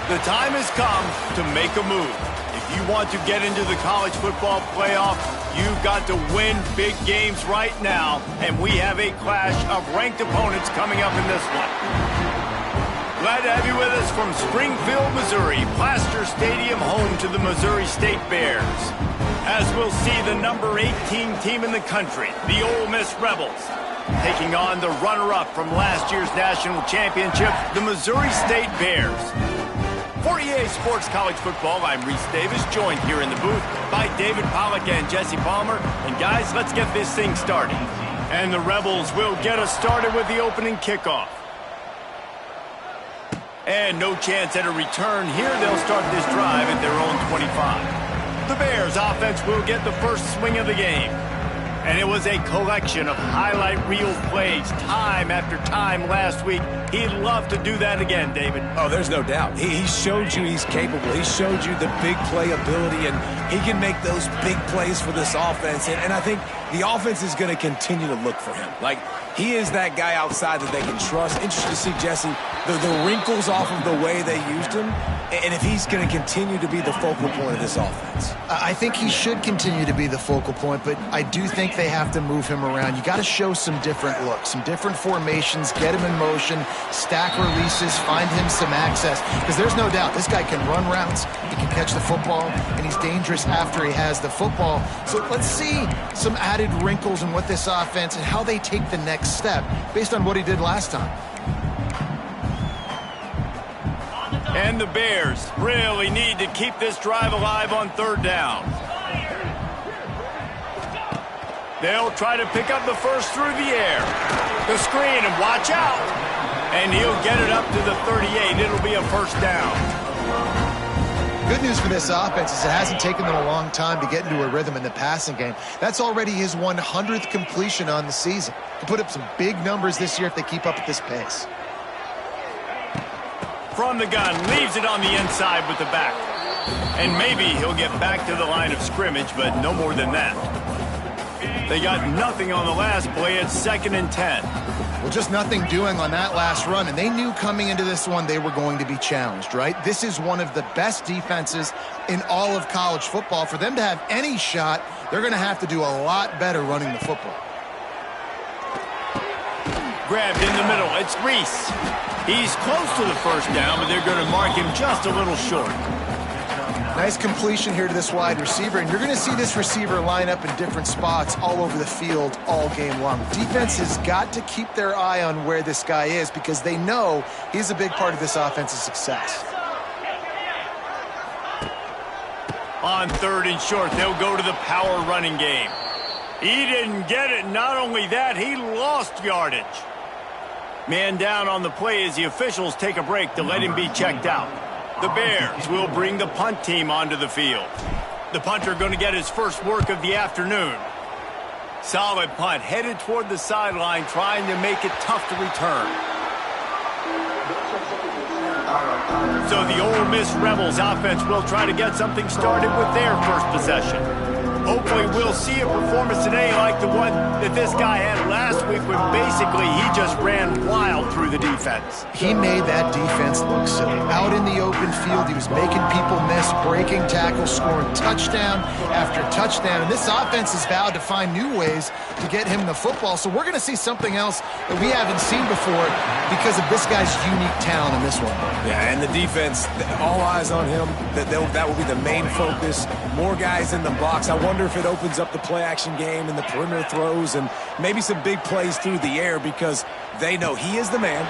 The time has come to make a move. If you want to get into the college football playoff, you've got to win big games right now, and we have a clash of ranked opponents coming up in this one. Glad to have you with us from Springfield, Missouri, Plaster Stadium, home to the Missouri State Bears. As we'll see the number 18 team in the country, the Ole Miss Rebels, taking on the runner-up from last year's national championship, the Missouri State Bears. For EA Sports College Football, I'm Reese Davis, joined here in the booth by David Pollack and Jesse Palmer. And guys, let's get this thing started. And the Rebels will get us started with the opening kickoff. And no chance at a return here. They'll start this drive at their own 25. The Bears offense will get the first swing of the game. And it was a collection of highlight reel plays time after time last week. He'd love to do that again, David. Oh, there's no doubt. He showed you he's capable. He showed you the big play ability, and he can make those big plays for this offense. And I think the offense is going to continue to look for him. Like, he is that guy outside that they can trust. Interesting to see, Jesse, the wrinkles off of the way they used him, and if he's going to continue to be the focal point of this offense. I think he should continue to be the focal point, but I do think they have to move him around. You got to show some different looks, some different formations, get him in motion, stack releases, find him some access, because there's no doubt this guy can run routes, he can catch the football, and he's dangerous after he has the football. So let's see some added wrinkles in what this offense and how they take the next step based on what he did last time. And the Bears really need to keep this drive alive on third down. They'll try to pick up the first through the air. The screen, and watch out. And he'll get it up to the 38. It'll be a first down. Good news for this offense is it hasn't taken them a long time to get into a rhythm in the passing game. That's already his 100th completion on the season. He'll put up some big numbers this year if they keep up at this pace. From the gun, leaves it on the inside with the back. And maybe he'll get back to the line of scrimmage, but no more than that. They got nothing on the last play. It's 2nd and 10. Well, just nothing doing on that last run, and they knew coming into this one they were going to be challenged, right? This is one of the best defenses in all of college football. For them to have any shot, they're going to have to do a lot better running the football. Grabbed in the middle. It's Reese. He's close to the first down, but they're going to mark him just a little short. Nice completion here to this wide receiver, and you're going to see this receiver line up in different spots all over the field all game long. Defense has got to keep their eye on where this guy is because they know he's a big part of this offense's success. On 3rd and short, they'll go to the power running game. He didn't get it. Not only that, he lost yardage. Man down on the play as the officials take a break to let him be checked out. The Bears will bring the punt team onto the field. The punter going to get his first work of the afternoon. Solid punt, headed toward the sideline, trying to make it tough to return. So the Ole Miss Rebels offense will try to get something started with their first possession. Hopefully we'll see a performance today like the one that this guy had last week when basically he just ran wild through the defense. He made that defense look silly. Out in the open field, he was making people miss, breaking tackles, scoring touchdown after touchdown. And this offense has vowed to find new ways to get him the football. So we're going to see something else that we haven't seen before because of this guy's unique talent in this one. Yeah, and the defense, all eyes on him. That will be the main focus. More guys in the box. I wonder if it opens up the play-action game and the perimeter throws and maybe some big plays through the air because they know he is the man.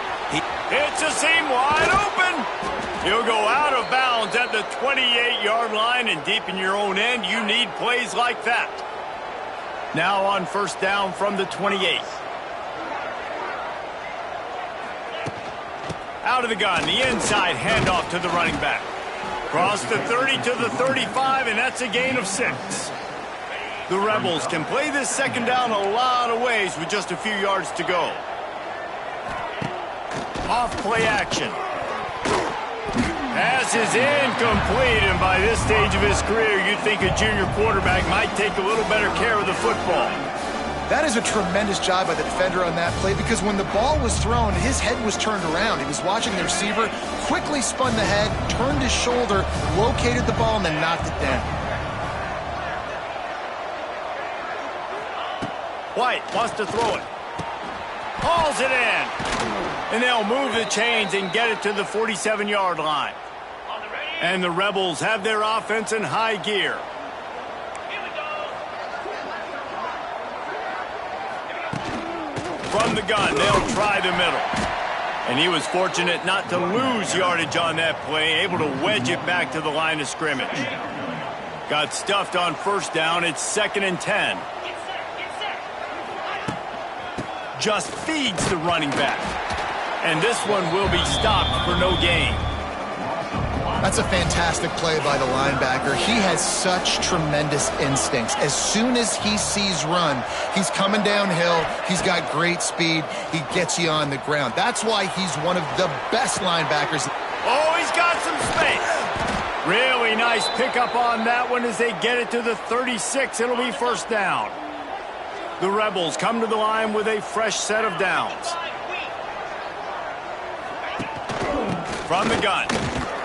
It's a seam wide open. He'll go out of bounds at the 28-yard line, and deep in your own end, you need plays like that. Now on first down from the 28. Out of the gun, the inside handoff to the running back. Cross the 30 to the 35, and that's a gain of 6. The Rebels can play this second down a lot of ways with just a few yards to go. Off play action. Pass is incomplete, and by this stage of his career, you'd think a junior quarterback might take a little better care of the football. That is a tremendous job by the defender on that play because when the ball was thrown, his head was turned around. He was watching the receiver, quickly spun the head, turned his shoulder, located the ball, and then knocked it down. White wants to throw it. Hauls it in. And they'll move the chains and get it to the 47-yard line. And the Rebels have their offense in high gear. From the gun, they'll try the middle. And he was fortunate not to lose yardage on that play, able to wedge it back to the line of scrimmage. Got stuffed on first down. It's 2nd and 10. Just feeds the running back. And this one will be stopped for no gain. That's a fantastic play by the linebacker. He has such tremendous instincts. As soon as he sees run, he's coming downhill. He's got great speed. He gets you on the ground. That's why he's one of the best linebackers. Oh, he's got some space. Really nice pickup on that one as they get it to the 36. It'll be first down. The Rebels come to the line with a fresh set of downs. From the gun.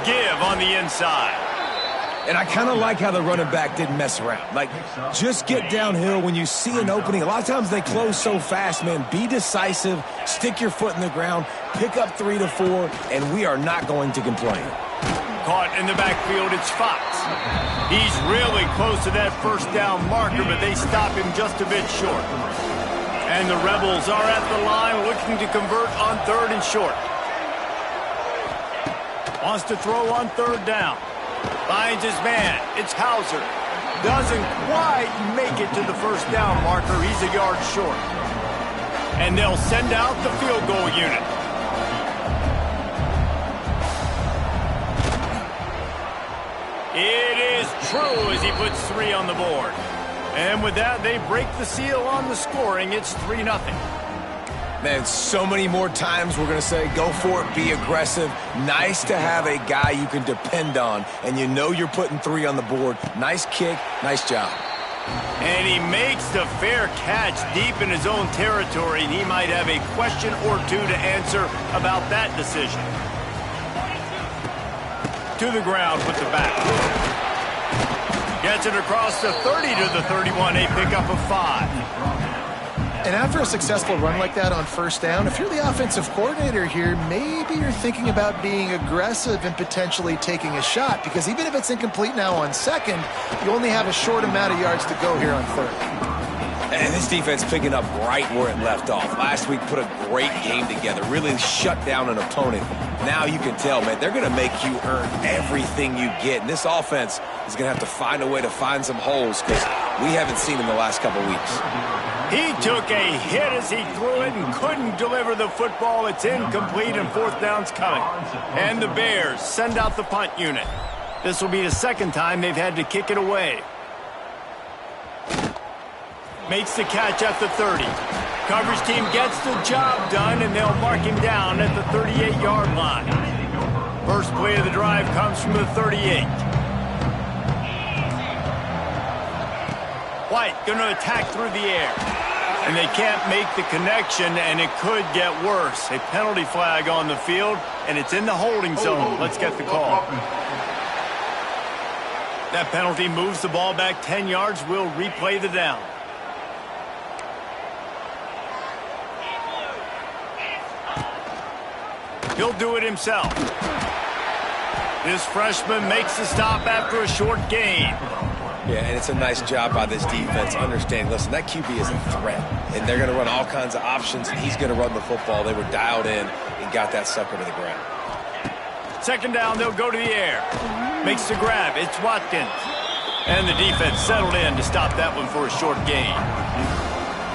Give on the inside. And I kind of like how the running back didn't mess around. Like, just get downhill when you see an opening. A lot of times they close so fast, man. Be decisive, stick your foot in the ground, pick up 3 to 4, and we are not going to complain. Caught in the backfield, it's Fox. He's really close to that first down marker, but they stop him just a bit short. And the Rebels are at the line looking to convert on 3rd and short. Wants to throw on 3rd down. Finds his man. It's Hauser. Doesn't quite make it to the first down marker. He's a yard short. And they'll send out the field goal unit. It is true as he puts 3 on the board. And with that, they break the seal on the scoring. It's 3-0. Man, so many more times we're going to say, go for it, be aggressive. Nice to have a guy you can depend on, and you know you're putting 3 on the board. Nice kick, nice job. And he makes the fair catch deep in his own territory, and he might have a question or two to answer about that decision. To the ground with the back. Gets it across the 30 to the 31, a pickup of 5. And after a successful run like that on first down, if you're the offensive coordinator here, maybe you're thinking about being aggressive and potentially taking a shot, because even if it's incomplete now on 2nd, you only have a short amount of yards to go here on 3rd. And this defense picking up right where it left off. Last week put a great game together, really shut down an opponent. Now you can tell, man, they're going to make you earn everything you get. And this offense is going to have to find a way to find some holes because we haven't seen them the last couple weeks. He took a hit as he threw it and couldn't deliver the football. It's incomplete and 4th down's coming. And the Bears send out the punt unit. This will be the 2nd time they've had to kick it away. Makes the catch at the 30. Coverage team gets the job done, and they'll mark him down at the 38-yard line. First play of the drive comes from the 38. White going to attack through the air. And they can't make the connection, and it could get worse. A penalty flag on the field, and it's in the holding zone. Let's get the call. That penalty moves the ball back 10 yards. We'll replay the down. He'll do it himself. This freshman makes the stop after a short gain. Yeah, and it's a nice job by this defense understanding, listen, that QB is a threat, and they're going to run all kinds of options, and he's going to run the football. They were dialed in and got that sucker to the ground. 2nd down, they'll go to the air. Makes the grab. It's Watkins. And the defense settled in to stop that one for a short gain.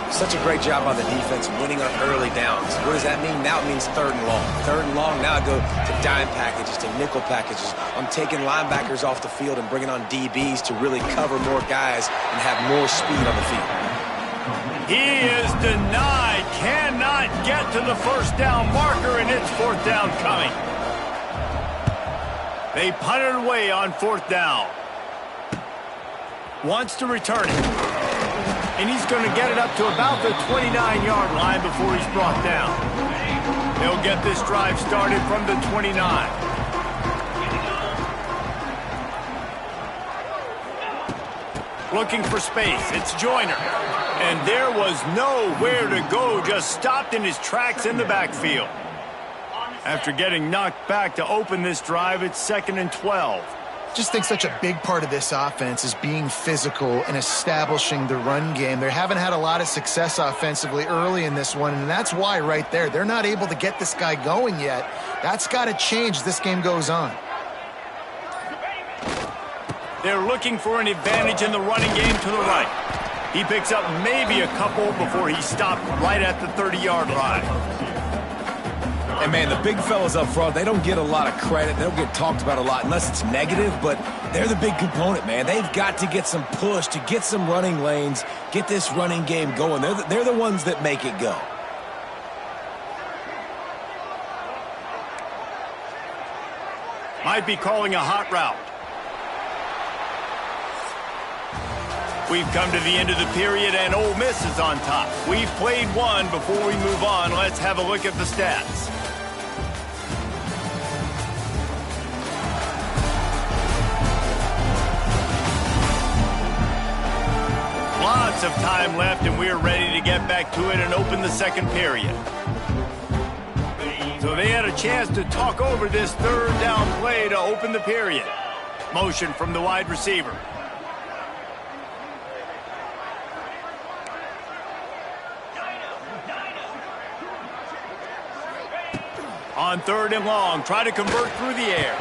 Such a great job by the defense winning on early downs. What does that mean? Now it means 3rd and long. 3rd and long, now I go to dime packages, to nickel packages. I'm taking linebackers off the field and bringing on DBs to really cover more guys and have more speed on the field. He is denied. Cannot get to the first down marker, and it's 4th down coming. They punt it away on 4th down. Wants to return it. And he's going to get it up to about the 29-yard line before he's brought down. They'll get this drive started from the 29. Looking for space. It's Joyner. And there was nowhere to go. Just stopped in his tracks in the backfield. After getting knocked back to open this drive, it's 2nd and 12. Just think such a big part of this offense is being physical and establishing the run game. They haven't had a lot of success offensively early in this one, and that's why right there, they're not able to get this guy going yet. That's got to change as this game goes on. They're looking for an advantage in the running game to the right. He picks up maybe a couple before he stopped right at the 30-yard line. And, man, the big fellas up front, they don't get a lot of credit. They don't get talked about a lot unless it's negative, but they're the big component, man. They've got to get some push to get some running lanes, get this running game going. They're the ones that make it go. Might be calling a hot route. We've come to the end of the period, and Ole Miss is on top. We've played one. Before we move on, let's have a look at the stats. Lots of time left, and we're ready to get back to it and open the second period. So they had a chance to talk over this third down play to open the period. Motion from the wide receiver. On 3rd and long, try to convert through the air.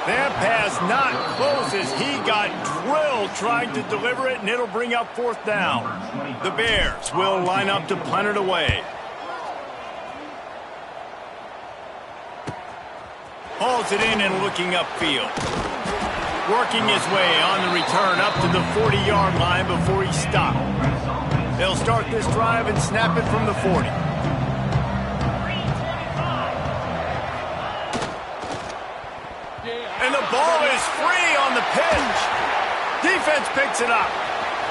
That pass not close as he got drilled trying to deliver it, and it'll bring up 4th down. The Bears will line up to punt it away. Hauls it in and looking upfield. Working his way on the return up to the 40-yard line before he stopped. They'll start this drive and snap it from the 40. And the ball is free on the pitch. Defense picks it up.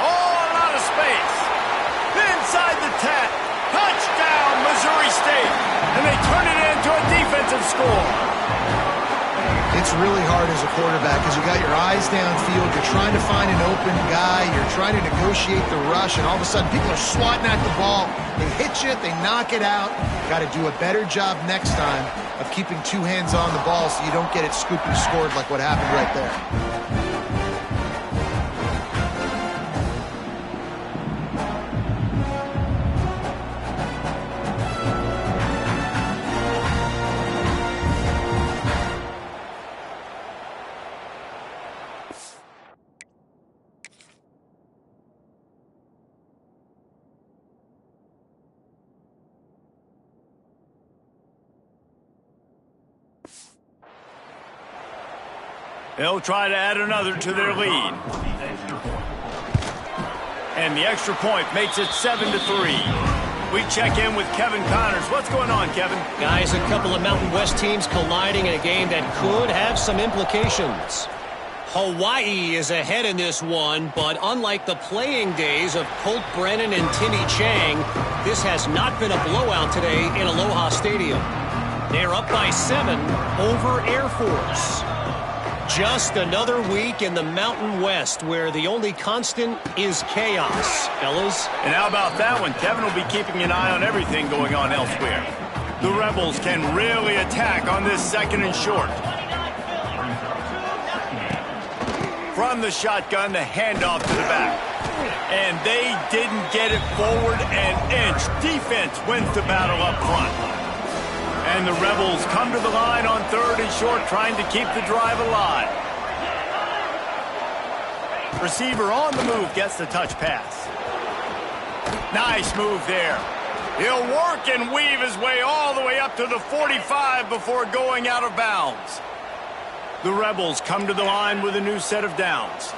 All out of space. Inside the 10. Touchdown, Missouri State. And they turn it into a defensive score. It's really hard as a quarterback because you got your eyes downfield. You're trying to find an open guy. You're trying to negotiate the rush, and all of a sudden people are swatting at the ball. They hit you. They knock it out. Got to do a better job next time of keeping 2 hands on the ball so you don't get it scooped and scored like what happened right there. They'll try to add another to their lead. And the extra point makes it 7-3. We check in with Kevin Connors. What's going on, Kevin? Guys, a couple of Mountain West teams colliding in a game that could have some implications. Hawaii is ahead in this one, but unlike the playing days of Colt Brennan and Timmy Chang, this has not been a blowout today in Aloha Stadium. They're up by 7 over Air Force. Just another week in the Mountain West where the only constant is chaos, fellas. And how about that one? Kevin will be keeping an eye on everything going on elsewhere. The Rebels can really attack on this 2nd and short. From the shotgun, the handoff to the back. And they didn't get it forward an inch. Defense wins the battle up front. And the Rebels come to the line on 3rd and short, trying to keep the drive alive. Receiver on the move gets the touch pass. Nice move there. He'll work and weave his way all the way up to the 45 before going out of bounds. The Rebels come to the line with a new set of downs.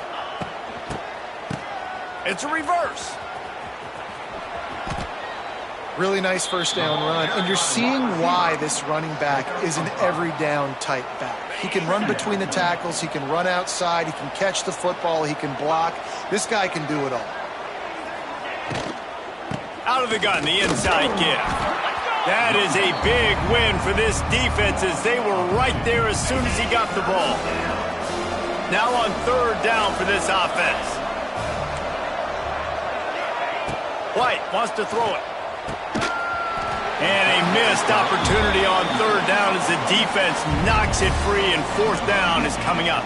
It's a reverse. Really nice first down run, and you're seeing why this running back is an every down type back. He can run between the tackles, he can run outside, he can catch the football, he can block. This guy can do it all. Out of the gun, the inside give. That is a big win for this defense as they were right there as soon as he got the ball. Now on third down for this offense. White wants to throw it. And a missed opportunity on third down as the defense knocks it free and fourth down is coming up.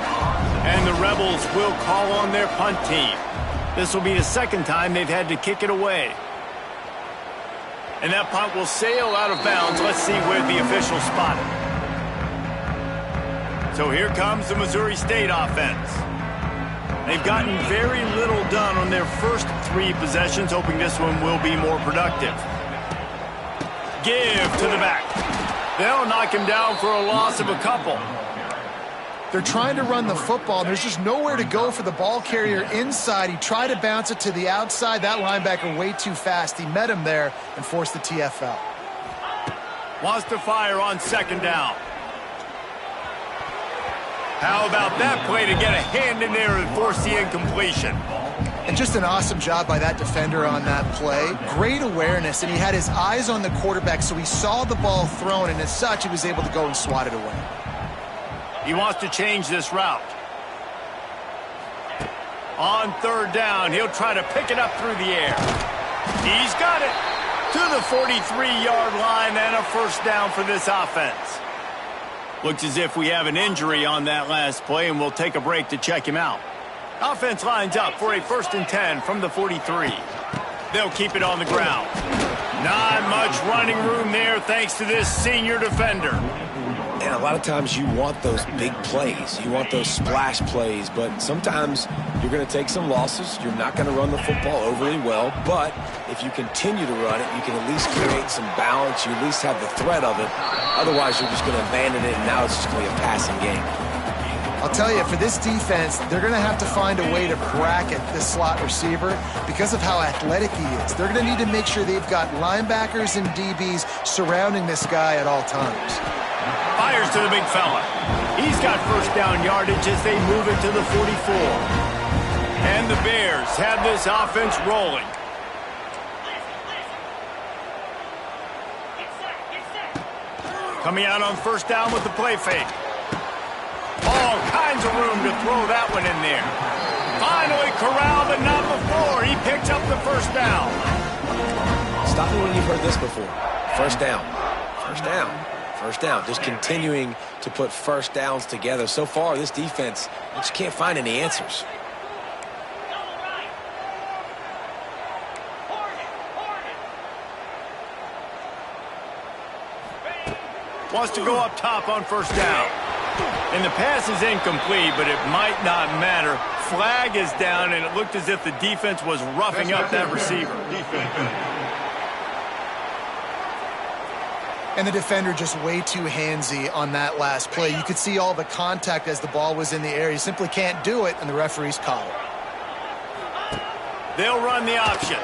And the Rebels will call on their punt team. This will be the second time they've had to kick it away. And that punt will sail out of bounds. Let's see where the officials spot it. So here comes the Missouri State offense. They've gotten very little done on their first 3 possessions, hoping this one will be more productive. Give to the back. They'll knock him down for a loss of a couple. They're trying to run the football. There's just nowhere to go for the ball carrier inside. He tried to bounce it to the outside. That linebacker way too fast. He met him there and forced the TFL. Wants to fire on second down. How about that play to get a hand in there and force the incompletion? And just an awesome job by that defender on that play. Great awareness, and he had his eyes on the quarterback, so he saw the ball thrown, and as such, he was able to go and swat it away. He wants to change this route. On third down, he'll try to pick it up through the air. He's got it to the 43-yard line and a first down for this offense. Looks as if we have an injury on that last play, and we'll take a break to check him out. Offense lines up for a 1st and 10 from the 43. They'll keep it on the ground. Not much running room there thanks to this senior defender. And a lot of times you want those big plays. You want those splash plays, but sometimes you're going to take some losses. You're not going to run the football overly well, but if you continue to run it, you can at least create some balance. You at least have the threat of it. Otherwise, you're just going to abandon it, and now it's just going to be a passing game. I'll tell you, for this defense, they're going to have to find a way to bracket this slot receiver because of how athletic he is. They're going to need to make sure they've got linebackers and DBs surrounding this guy at all times. Fires to the big fella. He's got first down yardage as they move it to the 44. And the Bears have this offense rolling. Coming out on first down with the play fake. All kinds of room to throw that one in there. Finally corralled, but not before. He picks up the first down. Stop me when you've heard this before. First down. First down. First down. Just continuing to put first downs together. So far, this defense just can't find any answers. Wants to go up top on first down. And the pass is incomplete, but it might not matter. Flag is down, and it looked as if the defense was roughing up that receiver. And the defender just way too handsy on that last play. You could see all the contact as the ball was in the air. He simply can't do it, and the referees caught it. They'll run the option.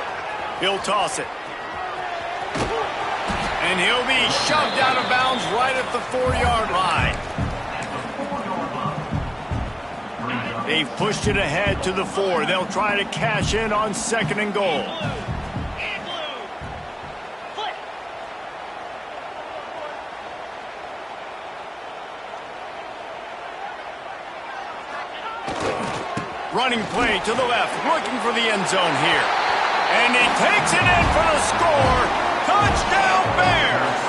He'll toss it. And he'll be shoved out of bounds right at the 4-yard line. They've pushed it ahead to the 4. They'll try to cash in on second and goal. Running play to the left, looking for the end zone here. And he takes it in for the score. Touchdown Bears!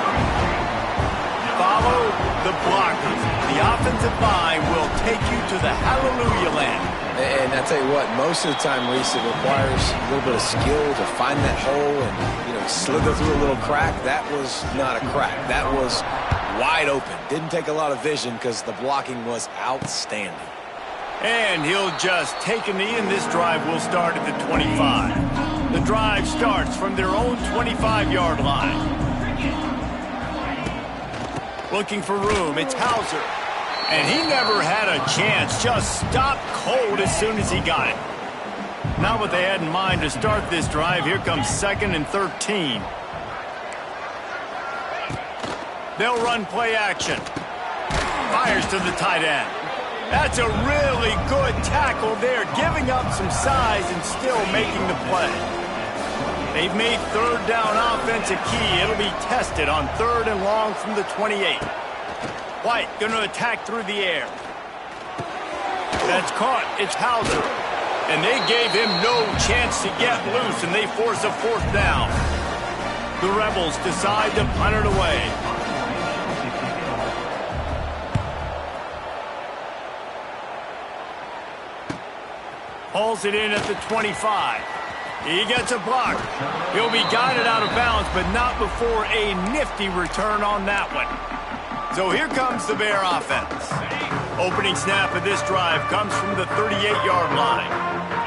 Follow the blockers. The offensive line will take you to the hallelujah land. And I tell you what, most of the time, Reese, it requires a little bit of skill to find that hole and, slither through a little crack. That was not a crack. That was wide open. Didn't take a lot of vision because the blocking was outstanding. And he'll just take a knee, and this drive will start at the 25. The drive starts from their own 25-yard line. Looking for room, it's Hauser. And he never had a chance, just stopped cold as soon as he got it. Not what they had in mind to start this drive. Here comes 2nd and 13. They'll run play action. Fires to the tight end. That's a really good tackle there, giving up some size and still making the play. They've made third down offense a key. It'll be tested on 3rd and long from the 28. White going to attack through the air. That's caught. It's Hauser. And they gave him no chance to get loose, and they force a 4th down. The Rebels decide to punt it away. Hauls it in at the 25. He gets a block. He'll be guided out of bounds, but not before a nifty return on that one. So here comes the Bear offense. Opening snap of this drive comes from the 38-yard line.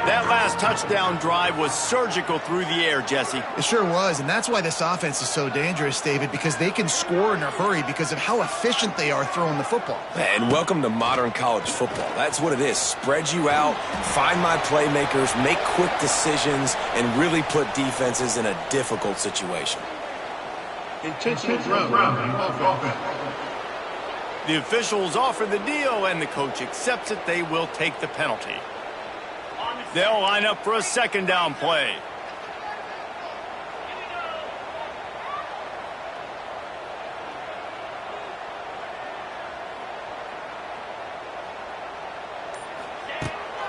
That last touchdown drive was surgical through the air, Jesse. It sure was, and that's why this offense is so dangerous, David, because they can score in a hurry because of how efficient they are throwing the football. And welcome to modern college football. That's what it is. Spread you out, find my playmakers, make quick decisions, and really put defenses in a difficult situation. Intentional throw. The officials offer the deal, and the coach accepts it. They will take the penalty. They'll line up for a 2nd down play.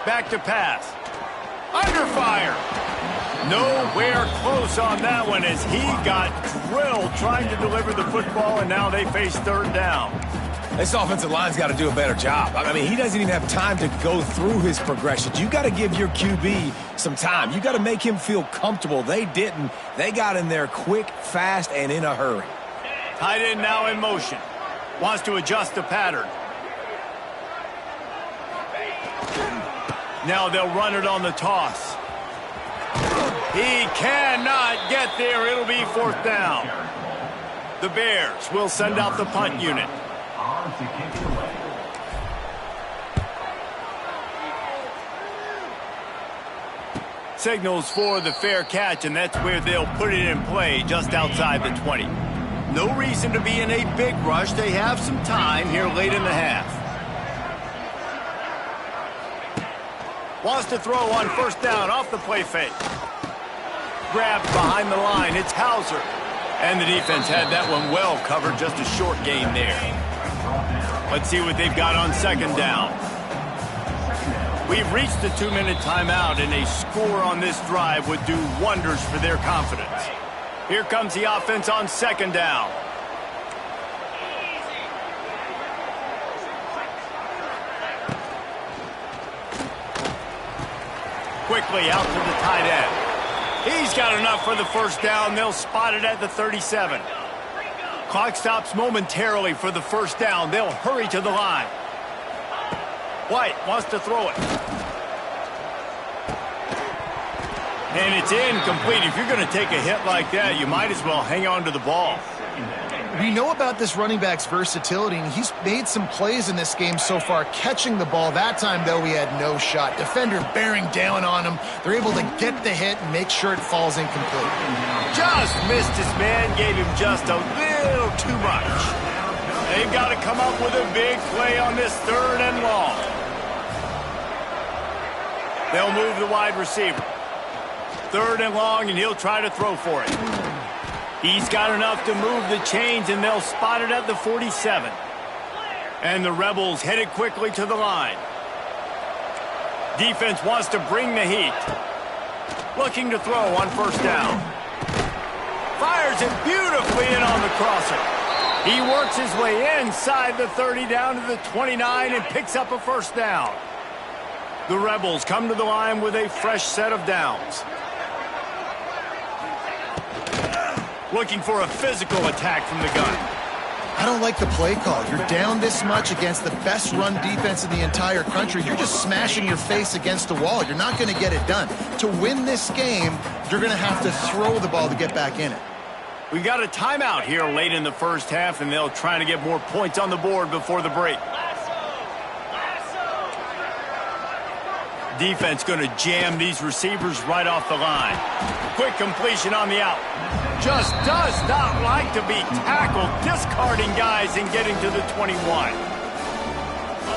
Back to pass. Under fire. Nowhere close on that one as he got drilled trying to deliver the football, and now they face 3rd down. This offensive line's got to do a better job. I mean, he doesn't even have time to go through his progressions. You got to give your QB some time. You got to make him feel comfortable. They didn't. They got in there quick, fast, and in a hurry. Tight end now in motion. Wants to adjust the pattern. Now they'll run it on the toss. He cannot get there. It'll be 4th down. The Bears will send out the punt unit. Signals for the fair catch, and that's where they'll put it in play, just outside the 20. No reason to be in a big rush. They have some time here late in the half. Wants to throw on 1st down off the play fake. Grabbed behind the line. It's Hauser. And the defense had that one well covered. Just a short gain there. Let's see what they've got on 2nd down. We've reached the 2-minute timeout, and a score on this drive would do wonders for their confidence. Here comes the offense on 2nd down. Quickly out to the tight end. He's got enough for the 1st down. They'll spot it at the 37. Clock stops momentarily for the 1st down. They'll hurry to the line. White wants to throw it. And it's incomplete. If you're going to take a hit like that, you might as well hang on to the ball. We know about this running back's versatility, and he's made some plays in this game so far, catching the ball. That time, though, he had no shot. Defender bearing down on him. They're able to get the hit and make sure it falls incomplete. Just missed his man, gave him just a little too much. They've got to come up with a big play on this 3rd and long. They'll move the wide receiver. 3rd and long, and he'll try to throw for it. He's got enough to move the chains, and they'll spot it at the 47. And the Rebels headed quickly to the line. Defense wants to bring the heat. Looking to throw on 1st down. Fires it beautifully in on the crosser. He works his way inside the 30 down to the 29 and picks up a 1st down. The Rebels come to the line with a fresh set of downs. Looking for a physical attack from the gun. I don't like the play call. You're down this much against the best run defense in the entire country. You're just smashing your face against the wall. You're not going to get it done. To win this game, you're going to have to throw the ball to get back in it. We got a timeout here late in the 1st half, and they'll try to get more points on the board before the break. Defense going to jam these receivers right off the line. Quick completion on the out. Just does not like to be tackled, discarding guys and getting to the 21.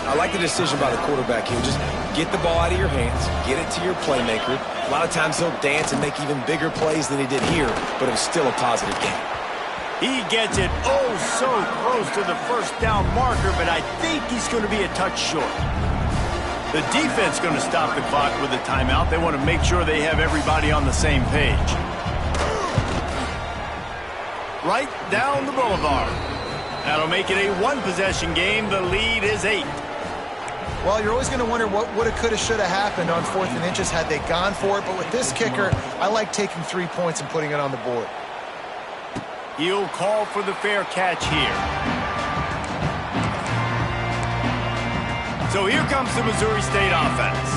I like the decision by the quarterback here. Just get the ball out of your hands, get it to your playmaker. A lot of times he'll dance and make even bigger plays than he did here, but it was still a positive game. He gets it oh so close to the first down marker, but I think he's going to be a touch short. The defense going to stop the clock with a timeout. They want to make sure they have everybody on the same page. Right down the boulevard. That'll make it a one-possession game. The lead is 8. Well, you're always going to wonder what woulda, coulda, shoulda happened on 4th and inches had they gone for it. But with this kicker, I like taking 3 points and putting it on the board. He'll call for the fair catch here. So here comes the Missouri State offense.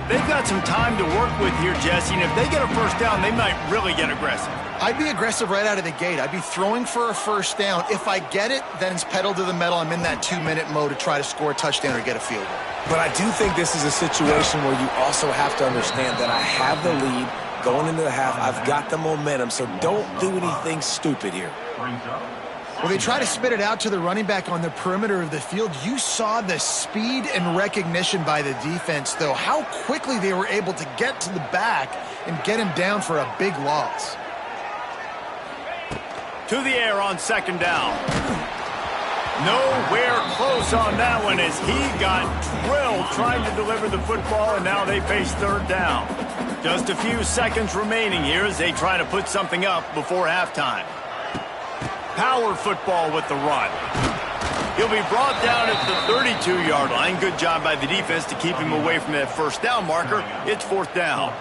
They've got some time to work with here, Jesse, and if they get a first down, they might really get aggressive. I'd be aggressive right out of the gate. I'd be throwing for a first down. If I get it, then it's pedal to the metal. I'm in that 2-minute mode to try to score a touchdown or get a field goal. But I do think this is a situation where you also have to understand that I have the lead going into the half. I've got the momentum, so don't do anything stupid here. Well, they try to spit it out to the running back on the perimeter of the field. You saw the speed and recognition by the defense, though, how quickly they were able to get to the back and get him down for a big loss. To the air on second down. Nowhere close on that one as he got drilled trying to deliver the football, and now they face third down. Just a few seconds remaining here as they try to put something up before halftime. Power football with the run. He'll be brought down at the 32-yard line. Good job by the defense to keep him away from that first down marker. It's fourth down.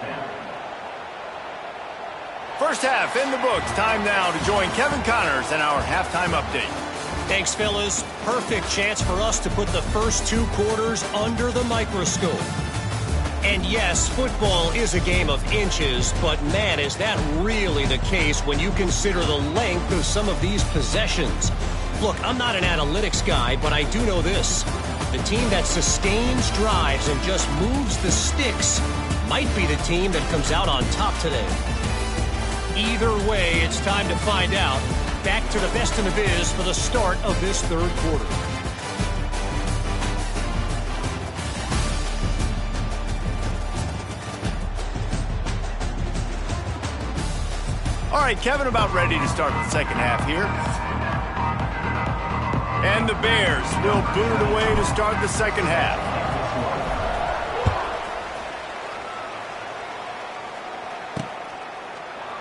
First half in the books. Time now to join Kevin Connors in our halftime update. Thanks, fellas. Perfect chance for us to put the first 2 quarters under the microscope. And yes, football is a game of inches, but man, is that really the case when you consider the length of some of these possessions. Look, I'm not an analytics guy, but I do know this. The team that sustains drives and just moves the sticks might be the team that comes out on top today. Either way, it's time to find out. Back to the best in the biz for the start of this third quarter. All right, Kevin, about ready to start the second half here. And the Bears will boot it away to start the second half.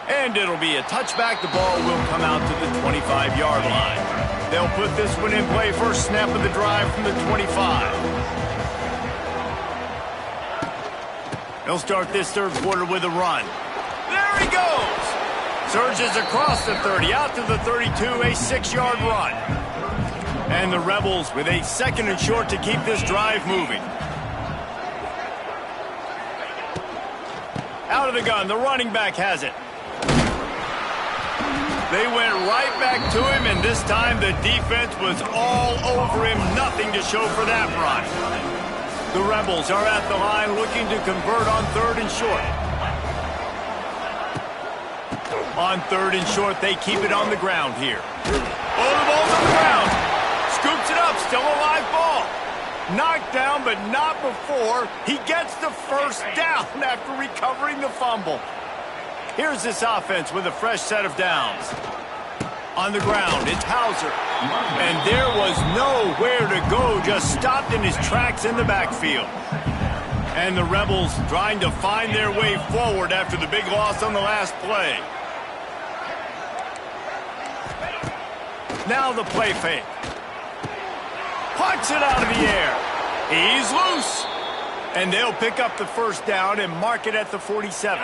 And it'll be a touchback. The ball will come out to the 25-yard line. They'll put this one in play. First snap of the drive from the 25. They'll start this third quarter with a run. There he goes! Surges across the 30, out to the 32, a 6-yard run. And the Rebels with a second and short to keep this drive moving. Out of the gun, the running back has it. They went right back to him, and this time the defense was all over him. Nothing to show for that run. The Rebels are at the line looking to convert on third and short. On third and short, they keep it on the ground here. Oh, the ball's on the ground. Scoops it up, still a live ball. Knocked down, but not before. He gets the first down after recovering the fumble. Here's this offense with a fresh set of downs. On the ground, it's Hauser. And there was nowhere to go, just stopped in his tracks in the backfield. And the Rebels trying to find their way forward after the big loss on the last play. Now the play fake. Puts it out of the air. He's loose. And they'll pick up the first down and mark it at the 47.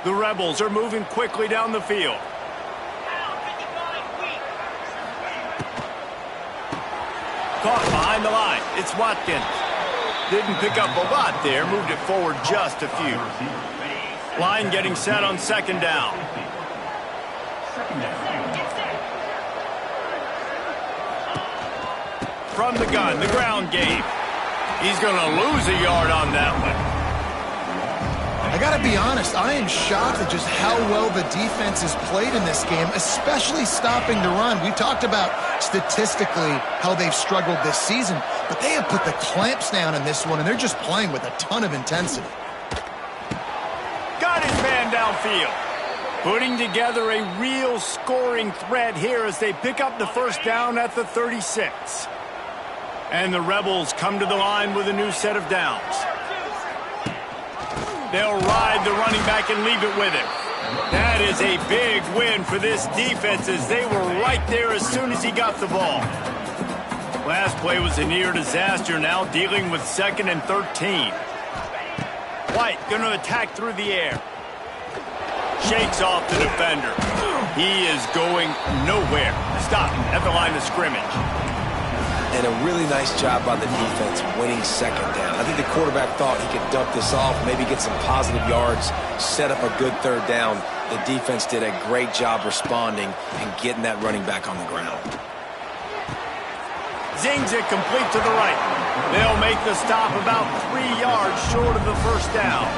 The Rebels are moving quickly down the field. Caught behind the line. It's Watkins. Didn't pick up a lot there. Moved it forward just a few. Line getting set on second down. From the gun, the ground game. He's going to lose a yard on that one. I got to to be honest, I am shocked at just how well the defense has played in this game, especially stopping the run. We talked about statistically how they've struggled this season, but they have put the clamps down in this one, and they're just playing with a ton of intensity. Got his man downfield. Putting together a real scoring threat here as they pick up the first down at the 36. And the Rebels come to the line with a new set of downs. They'll ride the running back and leave it with him. That is a big win for this defense as they were right there as soon as he got the ball. Last play was a near disaster, now dealing with 2nd and 13. White going to attack through the air. Shakes off the defender. He is going nowhere. Stop at the line of scrimmage. And a really nice job by the defense winning 2nd down. I think the quarterback thought he could dump this off, maybe get some positive yards, set up a good 3rd down. The defense did a great job responding and getting that running back on the ground. Zings it complete to the right. They'll make the stop about 3 yards short of the first down.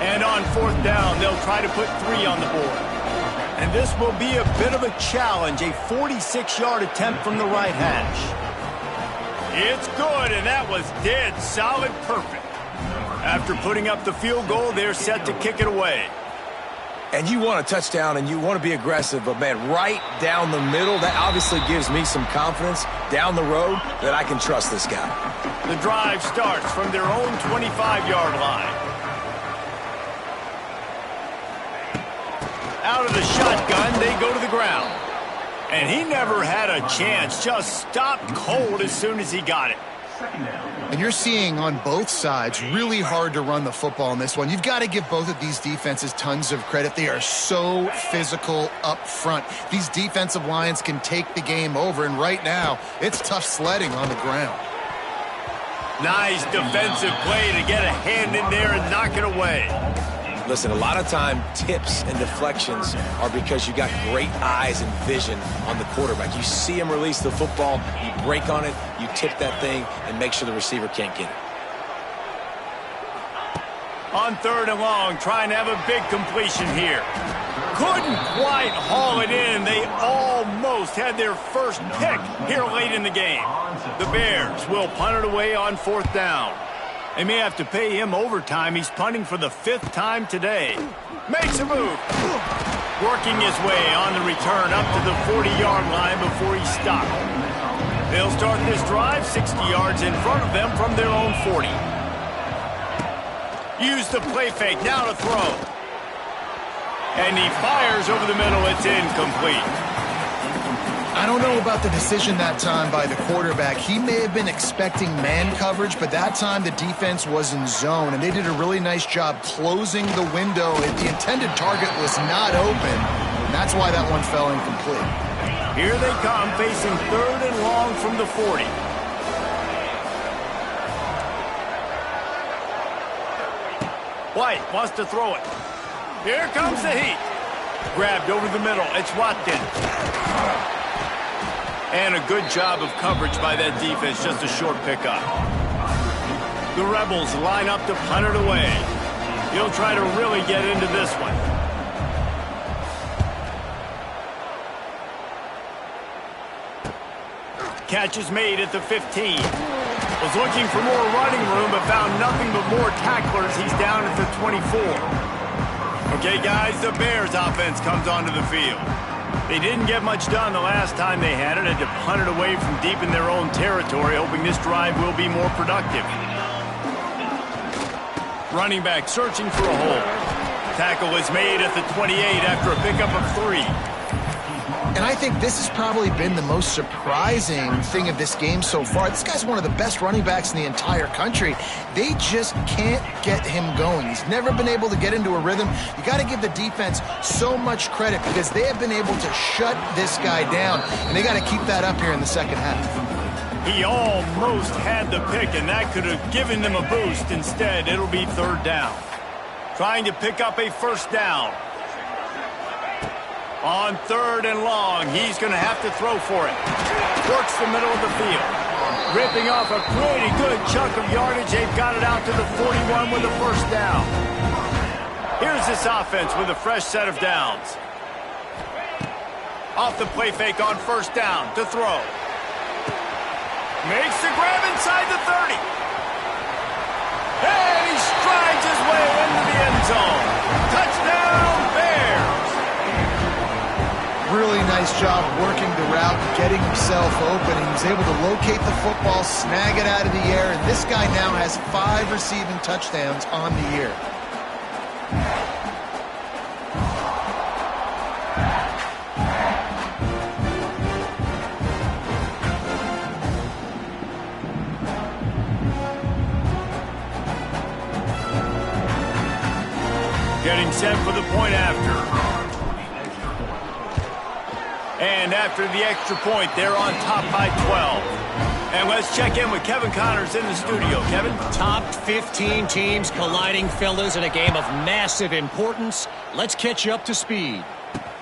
And on 4th down, they'll try to put 3 on the board. And this will be a bit of a challenge, a 46-yard attempt from the right hash. It's good, and that was dead solid perfect. After putting up the field goal, they're set to kick it away. And you want a touchdown, and you want to be aggressive, but, man, right down the middle, that obviously gives me some confidence down the road that I can trust this guy. The drive starts from their own 25-yard line. Out of the shotgun, they go to the ground. And he never had a chance, just stopped cold as soon as he got it. And you're seeing on both sides really hard to run the football in this one. You've got to give both of these defenses tons of credit. They are so physical up front. These defensive lines can take the game over, and right now, it's tough sledding on the ground. Nice defensive play to get a hand in there and knock it away. Listen, a lot of time, tips and deflections are because you got great eyes and vision on the quarterback. You see him release the football, you break on it, you tip that thing, and make sure the receiver can't get it. On 3rd and long, trying to have a big completion here. Couldn't quite haul it in. They almost had their first pick here late in the game. The Bears will punt it away on 4th down. They may have to pay him overtime. He's punting for the 5th time today. Makes a move. Working his way on the return up to the 40-yard line before he stopped. They'll start this drive 60 yards in front of them from their own 40. Use the play fake, now to throw. And he fires over the middle. It's incomplete. I don't know about the decision that time by the quarterback. He may have been expecting man coverage, but that time the defense was in zone, and they did a really nice job closing the window. The intended target was not open, and that's why that one fell incomplete. Here they come, facing 3rd and long from the 40. White wants to throw it. Here comes the heat. Grabbed over the middle. It's Watkins. And a good job of coverage by that defense, just a short pickup. The Rebels line up to punt it away. He'll try to really get into this one. Catch is made at the 15. Was looking for more running room, but found nothing but more tacklers. He's down at the 24. Okay, guys, the Bears offense comes onto the field. They didn't get much done the last time they had it. Had to punt it away from deep in their own territory, hoping this drive will be more productive. Running back searching for a hole. Tackle is made at the 28 after a pickup of 3. And I think this has probably been the most surprising thing of this game so far. This guy's one of the best running backs in the entire country. They just can't get him going. He's never been able to get into a rhythm. You got to give the defense so much credit because they have been able to shut this guy down, and they got to keep that up here in the second half. He almost had the pick, and that could have given them a boost. Instead, it'll be 3rd down. Trying to pick up a first down. On 3rd and long, he's going to have to throw for it. Works the middle of the field. Ripping off a pretty good chunk of yardage. They've got it out to the 41 with the first down. Here's this offense with a fresh set of downs. Off the play fake on first down to throw. Makes the grab inside the 30. And he strides his way into the end zone. Touchdown, Bears. Really nice job working the route, getting himself open. He was able to locate the football, snag it out of the air, and this guy now has 5 receiving touchdowns on the year. Getting set for the point after. And after the extra point, they're on top by 12. And let's check in with Kevin Connors in the studio. Kevin? Top 15 teams colliding, fellas, in a game of massive importance. Let's catch you up to speed.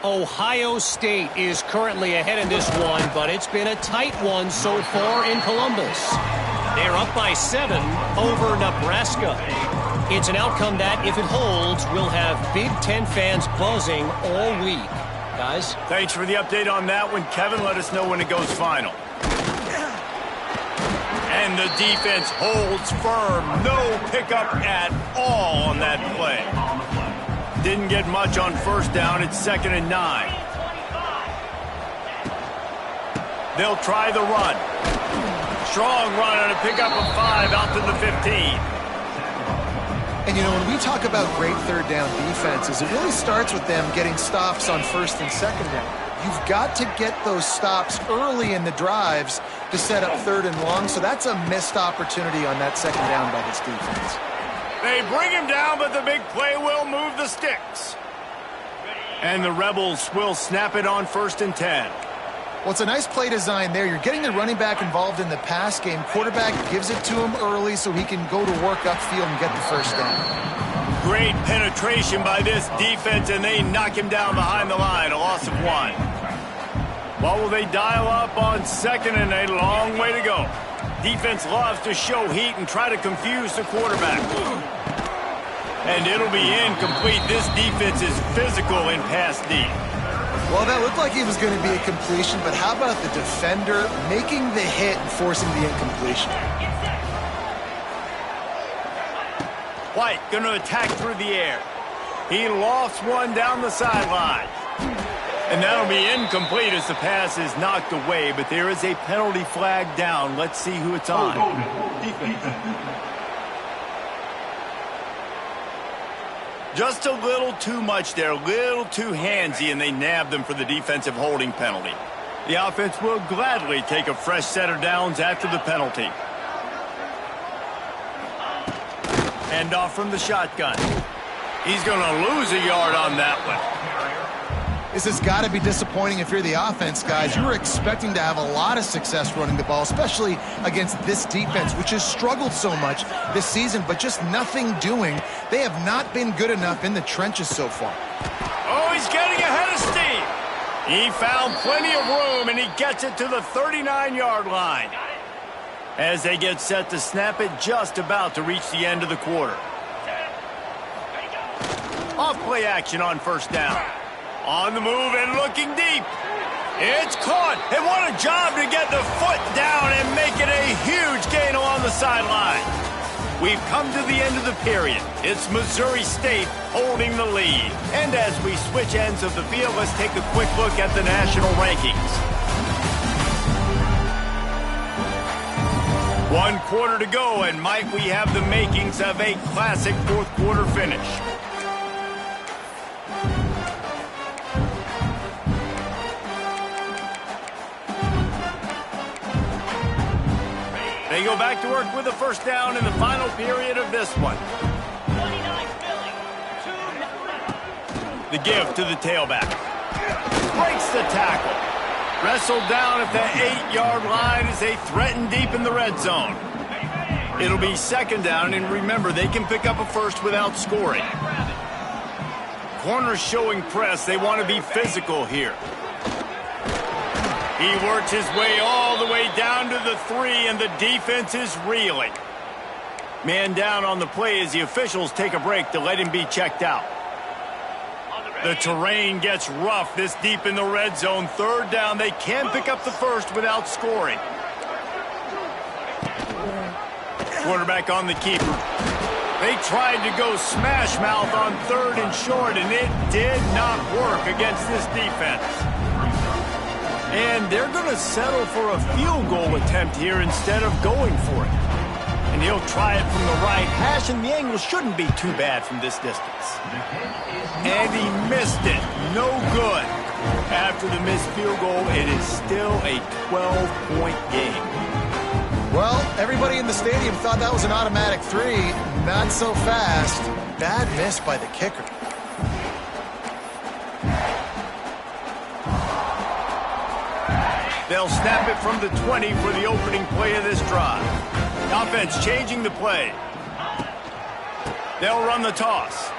Ohio State is currently ahead in this one, but it's been a tight one so far in Columbus. They're up by 7 over Nebraska. It's an outcome that, if it holds, will have Big Ten fans buzzing all week. Guys? Thanks for the update on that one, Kevin. Let us know when it goes final. And the defense holds firm. No pickup at all on that play. Didn't get much on first down. It's 2nd and 9. They'll try the run. Strong run on a pickup of 5 out to the 15. And, you know, when we talk about great third down defenses, it really starts with them getting stops on first and second down. You've got to get those stops early in the drives to set up 3rd and long, so that's a missed opportunity on that second down by this defense. They bring him down, but the big play will move the sticks. And the Rebels will snap it on 1st and 10. Well, it's a nice play design there. You're getting the running back involved in the pass game. Quarterback gives it to him early so he can go to work upfield and get the first down. Great penetration by this defense, and they knock him down behind the line. A loss of 1. What will they dial up on 2nd and a long way to go? Defense loves to show heat and try to confuse the quarterback. And it'll be incomplete. This defense is physical in pass D. Well, that looked like it was going to be a completion, but how about the defender making the hit and forcing the incompletion? White going to attack through the air. He lofts one down the sideline. And that'll be incomplete as the pass is knocked away, but there is a penalty flag down. Let's see who it's on. Just a little too much there, a little too handsy, and they nab them for the defensive holding penalty. The offense will gladly take a fresh set of downs after the penalty. Hand off from the shotgun. He's going to lose a yard on that one. This has got to be disappointing if you're the offense, guys. You were expecting to have a lot of success running the ball, especially against this defense, which has struggled so much this season, but just nothing doing. They have not been good enough in the trenches so far. Oh, he's getting ahead of steam. He found plenty of room, and he gets it to the 39-yard line. As they get set to snap it, just about to reach the end of the quarter. Off play action on first down. On the move and looking deep. It's caught. And what a job to get the foot down and make it a huge gain along the sideline. We've come to the end of the period. It's Missouri State holding the lead. And as we switch ends of the field, let's take a quick look at the national rankings. 1 quarter to go, and might we have the makings of a classic fourth quarter finish. They go back to work with the first down in the final period of this one. The give to the tailback. Breaks the tackle. Wrestled down at the 8-yard line as they threaten deep in the red zone. It'll be second down, and remember, they can pick up a first without scoring. Corners showing press. They want to be physical here. He works his way all the way down to the 3, and the defense is reeling. Man down on the play as the officials take a break to let him be checked out. The terrain gets rough this deep in the red zone. Third down, they can pick up the first without scoring. Quarterback on the keeper. They tried to go smash mouth on 3rd and short, and it did not work against this defense. And they're going to settle for a field goal attempt here instead of going for it. And he'll try it from the right hash, and the angle shouldn't be too bad from this distance. And he missed it. No good. After the missed field goal, it is still a 12-point game. Well, everybody in the stadium thought that was an automatic 3. Not so fast. Bad miss by the kicker. They'll snap it from the 20 for the opening play of this drive. Offense changing the play. They'll run the toss.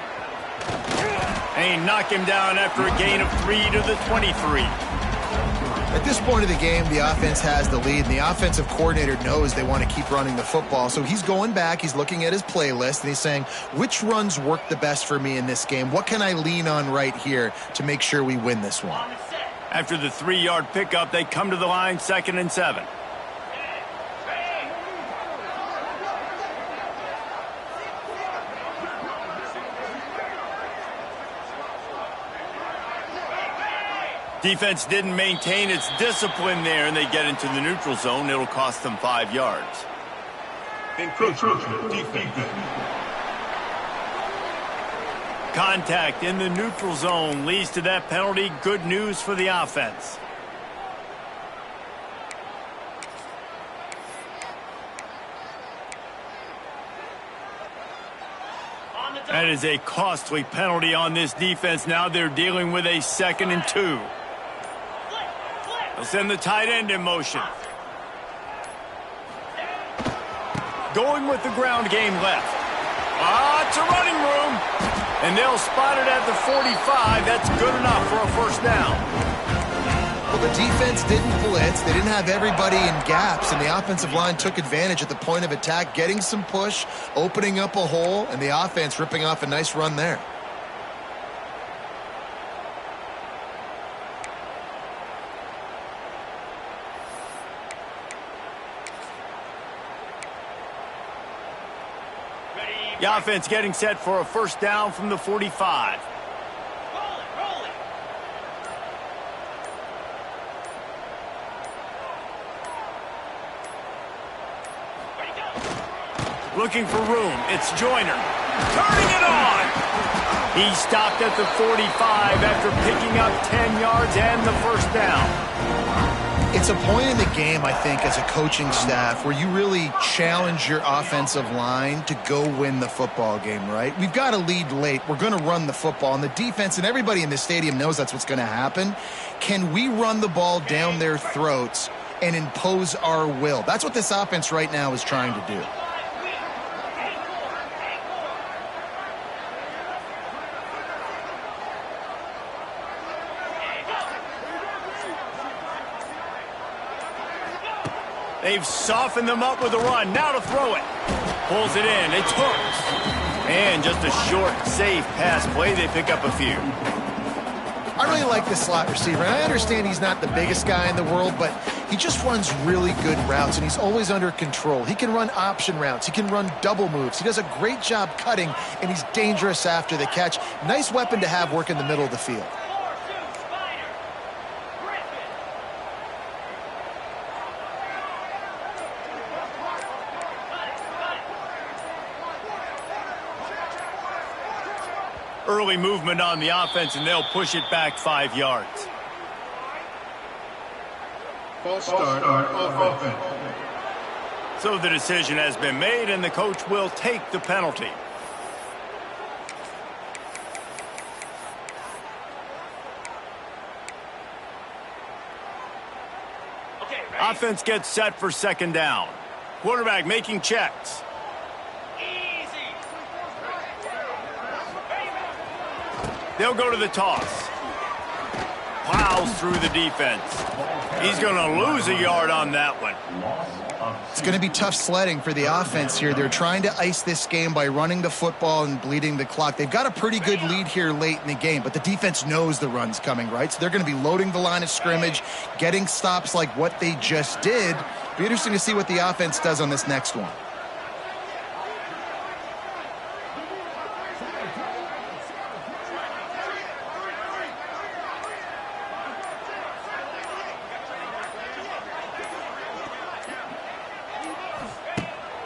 And he knock him down after a gain of 3 to the 23. At this point of the game, the offense has the lead, and the offensive coordinator knows they want to keep running the football. So he's going back, he's looking at his playlist, and he's saying, which runs work the best for me in this game? What can I lean on right here to make sure we win this one? After the 3-yard pickup, they come to the line, 2nd and 7. Defense didn't maintain its discipline there, and they get into the neutral zone. It'll cost them 5 yards. Encroachment, defense. Contact in the neutral zone leads to that penalty. Good news for the offense. That is a costly penalty on this defense. Now they're dealing with a 2nd and 2. They'll send the tight end in motion. Going with the ground game left. It's a running room. And they'll spot it at the 45. That's good enough for a first down. Well, the defense didn't blitz. They didn't have everybody in gaps, and the offensive line took advantage at the point of attack, getting some push, opening up a hole, and the offense ripping off a nice run there. The offense getting set for a first down from the 45. Looking for room. It's Joyner. Turning it on. He stopped at the 45 after picking up 10 yards and the first down. It's a point in the game, I think, as a coaching staff where you really challenge your offensive line to go win the football game, right? We've got a lead late. We're going to run the football. And the defense and everybody in the stadium knows that's what's going to happen. Can we run the ball down their throats and impose our will? That's what this offense right now is trying to do. They've softened them up with a run. Now to throw it. Pulls it in. It's hooked. And just a short, safe pass play. They pick up a few. I really like this slot receiver. And I understand he's not the biggest guy in the world, but he just runs really good routes, and he's always under control. He can run option routes. He can run double moves. He does a great job cutting, and he's dangerous after the catch. Nice weapon to have work in the middle of the field. Early movement on the offense, and they'll push it back 5 yards. False start on offense. So the decision has been made, and the coach will take the penalty. Offense gets set for 2nd down. Quarterback making checks. They'll go to the toss. Wow, plows through the defense. He's going to lose a yard on that one. It's going to be tough sledding for the offense here. They're trying to ice this game by running the football and bleeding the clock. They've got a pretty good lead here late in the game, but the defense knows the run's coming, right? So they're going to be loading the line of scrimmage, getting stops like what they just did. Be interesting to see what the offense does on this next one.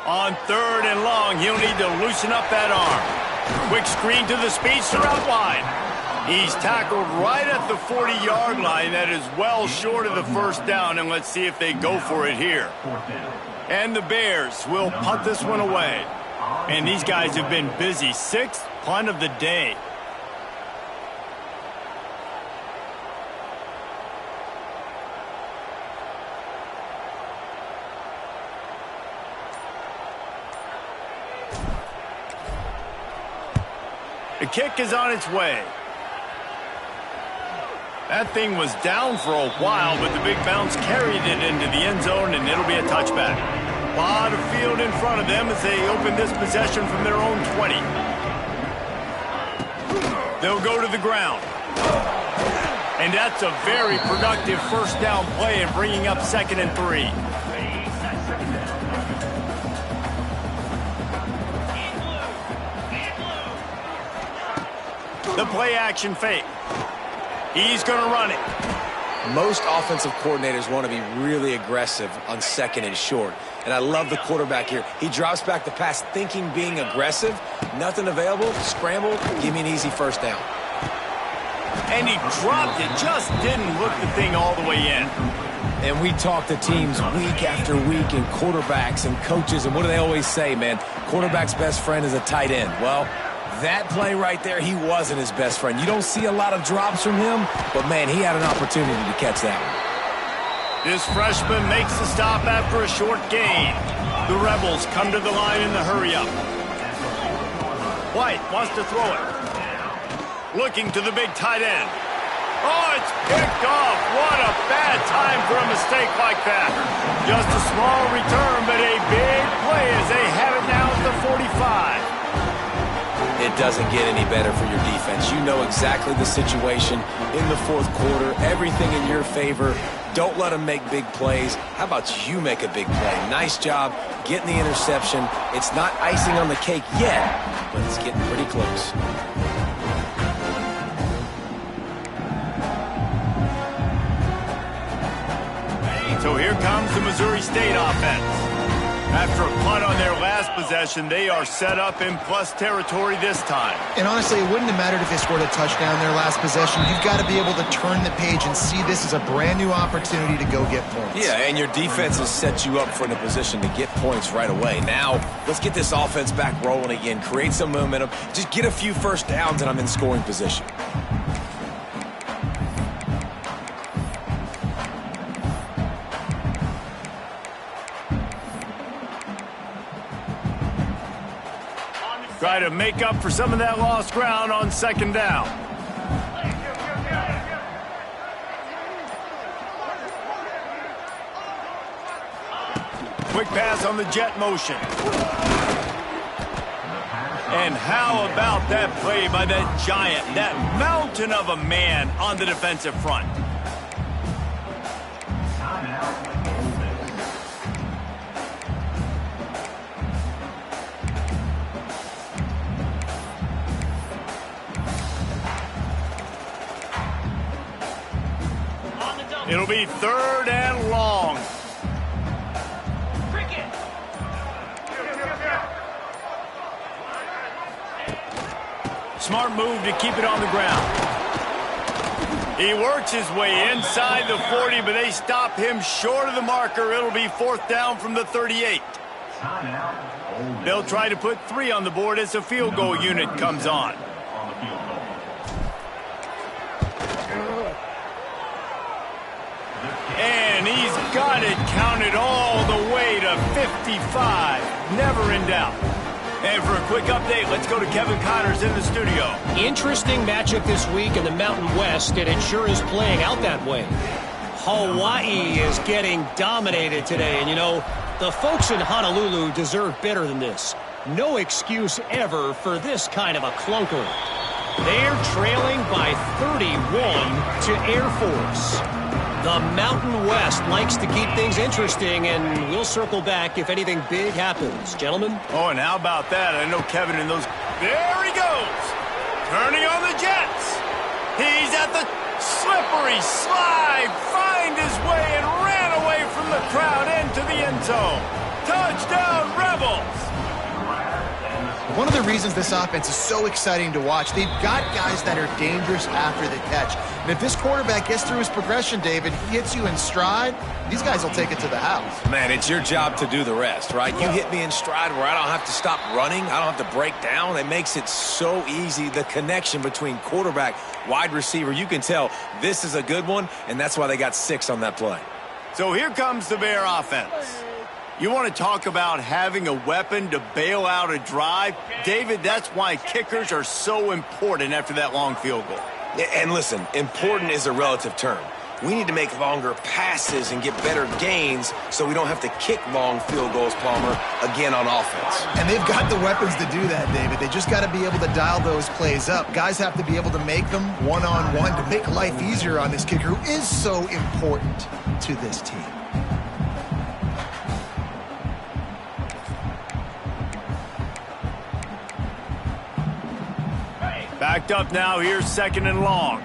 On 3rd and long, he'll need to loosen up that arm. Quick screen to the speedster out wide. He's tackled right at the 40-yard line. That is well short of the first down, and let's see if they go for it here. And the Bears will punt this one away. And these guys have been busy. 6th punt of the day. The kick is on its way. That thing was down for a while, but the big bounce carried it into the end zone, and it'll be a touchback. A lot of field in front of them as they open this possession from their own 20. They'll go to the ground. And that's a very productive first down play and bringing up 2nd and 3. The play-action fake. He's going to run it. Most offensive coordinators want to be really aggressive on 2nd and short. And I love the quarterback here. He drops back the pass thinking being aggressive. Nothing available. Scramble. Give me an easy first down. And he dropped it. Just didn't look the thing all the way in. And we talk to teams week after week and quarterbacks and coaches. And what do they always say, man? Quarterback's best friend is a tight end. Well, that play right there, he wasn't his best friend. You don't see a lot of drops from him, but, man, he had an opportunity to catch that one. This freshman makes the stop after a short gain. The Rebels come to the line in the hurry-up. White wants to throw it. Looking to the big tight end. Oh, it's picked off. What a bad time for a mistake like that. Just a small return, but a big play as they have it now at the 45. It doesn't get any better for your defense. You know exactly the situation in the 4th quarter. Everything in your favor. Don't let them make big plays. How about you make a big play? Nice job getting the interception. It's not icing on the cake yet, but it's getting pretty close. So here comes the Missouri State offense. After a punt on their last possession, they are set up in plus territory this time. And honestly, it wouldn't have mattered if they scored a touchdown their last possession. You've got to be able to turn the page and see this as a brand new opportunity to go get points. Yeah, and your defense has set you up for in a position to get points right away. Now, let's get this offense back rolling again, create some momentum, just get a few first downs, and I'm in scoring position. Try to make up for some of that lost ground on 2nd down. Quick pass on the jet motion. And how about that play by that giant, that mountain of a man on the defensive front? It'll be 3rd and long. Smart move to keep it on the ground. He works his way inside the 40, but they stop him short of the marker. It'll be 4th down from the 38. They'll try to put 3 on the board as the field goal unit comes on. And he's got it counted all the way to 55. Never in doubt. And for a quick update, let's go to Kevin Connors in the studio. Interesting matchup this week in the Mountain West, and it sure is playing out that way. Hawaii is getting dominated today, and you know, the folks in Honolulu deserve better than this. No excuse ever for this kind of a clunker. They're trailing by 31 to Air Force. The Mountain West likes to keep things interesting, and we'll circle back if anything big happens. Gentlemen? Oh, and how about that? I know Kevin and those... There he goes! Turning on the Jets! He's at the slippery slide, find his way, and ran away from the crowd into the end zone. Touchdown, Rebels! One of the reasons this offense is so exciting to watch, they've got guys that are dangerous after the catch. And if this quarterback gets through his progression, David, he hits you in stride, these guys will take it to the house. Man, it's your job to do the rest, right? You hit me in stride where I don't have to stop running. I don't have to break down. It makes it so easy. The connection between quarterback, wide receiver, you can tell this is a good one, and that's why they got 6 on that play. So here comes the Bear offense. You want to talk about having a weapon to bail out a drive? David, that's why kickers are so important after that long field goal. And listen, important is a relative term. We need to make longer passes and get better gains so we don't have to kick long field goals, Palmer, again on offense. And they've got the weapons to do that, David. They just got to be able to dial those plays up. Guys have to be able to make them one-on-one to make life easier on this kicker who is so important to this team. Backed up now, here's 2nd and long.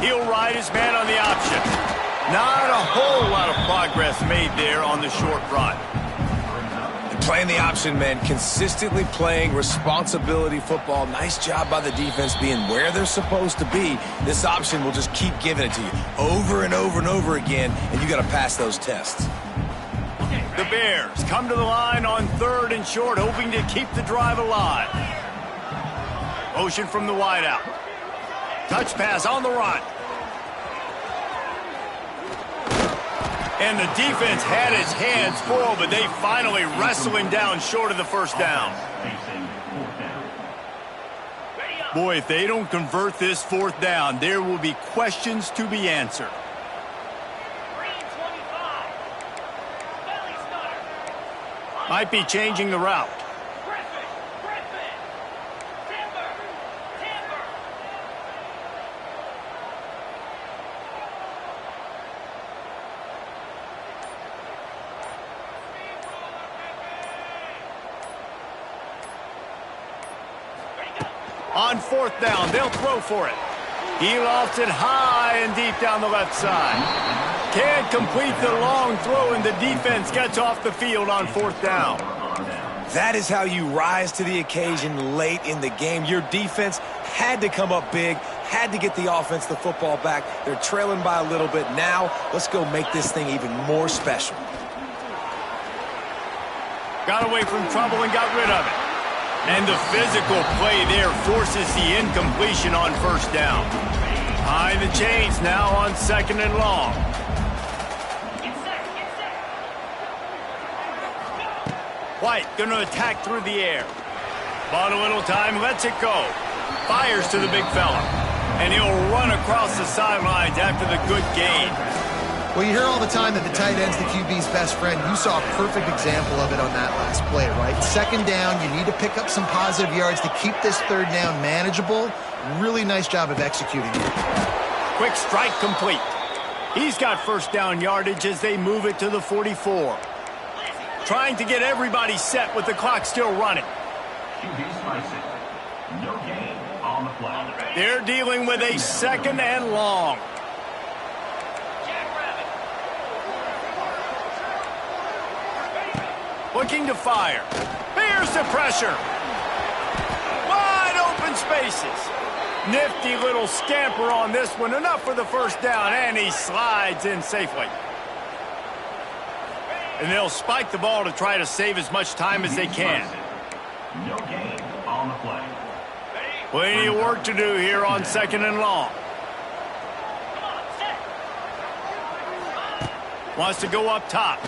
He'll ride his man on the option. Not a whole lot of progress made there on the short run. And playing the option, man, consistently playing responsibility football. Nice job by the defense being where they're supposed to be. This option will just keep giving it to you over and over and over again, and you got to pass those tests. The Bears come to the line on 3rd and short, hoping to keep the drive alive. Motion from the wideout. Touch pass on the run. And the defense had its hands full, but they finally wrestle him down short of the first down. Boy, if they don't convert this 4th down, there will be questions to be answered. Might be changing the route. On 4th down, they'll throw for it. He lofts it high and deep down the left side. Can't complete the long throw, and the defense gets off the field on 4th down. That is how you rise to the occasion late in the game. Your defense had to come up big, had to get the offense the football back. They're trailing by a little bit. Now, let's go make this thing even more special. Got away from trouble and got rid of it. And the physical play there forces the incompletion on 1st down. Behind the chains now on 2nd and long. White going to attack through the air. Bought a little time, lets it go. Fires to the big fella. And he'll run across the sidelines after the good gain. Well, you hear all the time that the tight end's the QB's best friend. You saw a perfect example of it on that last play, right? 2nd down, you need to pick up some positive yards to keep this 3rd down manageable. Really nice job of executing it. Quick strike complete. He's got 1st down yardage as they move it to the 44. Trying to get everybody set with the clock still running. No gain on the play. They're dealing with a 2nd and long. Looking to fire. Here's the pressure. Wide open spaces. Nifty little scamper on this one. Enough for the 1st down, and he slides in safely. And they'll spike the ball to try to save as much time as they can. No gain on the play. Plenty of work to do here on 2nd and long. Wants to go up top.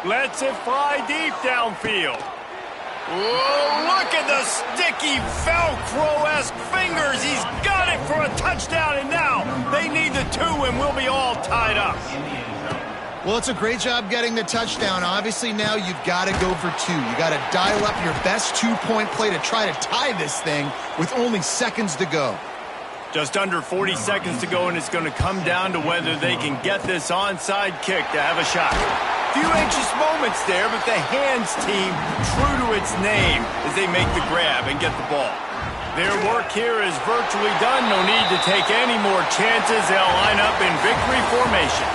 Lets it fly deep downfield. Whoa, look at the sticky Velcro-esque fingers. He's got it for a touchdown, and now they need the 2, and we'll be all tied up. Well, it's a great job getting the touchdown. Obviously, now you've got to go for 2. You got to dial up your best 2-point play to try to tie this thing with only seconds to go. Just under 40 seconds to go, and it's going to come down to whether they can get this onside kick to have a shot. Few anxious moments there, but the hands team true to its name as they make the grab and get the ball. Their work here is virtually done. No need to take any more chances. They'll line up in victory formation.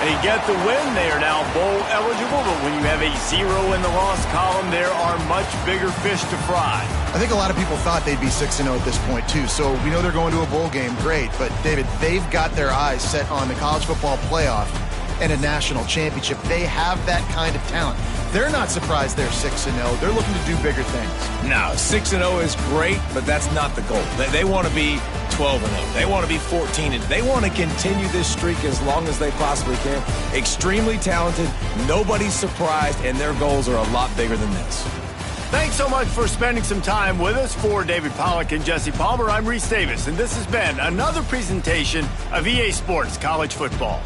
They get the win. They are now bowl eligible, but when you have a 0 in the loss column, there are much bigger fish to fry. I think a lot of people thought they'd be 6-0 at this point, too. So we know they're going to a bowl game. Great. But, David, they've got their eyes set on the college football playoff and a national championship. They have that kind of talent. They're not surprised they're 6-0. They're looking to do bigger things. No, 6-0 is great, but that's not the goal. They want to be 12-0. They want to be 14-0. They want to continue this streak as long as they possibly can. Extremely talented. Nobody's surprised, and their goals are a lot bigger than this. Thanks so much for spending some time with us. For David Pollack and Jesse Palmer, I'm Reese Davis, and this has been another presentation of EA Sports College Football.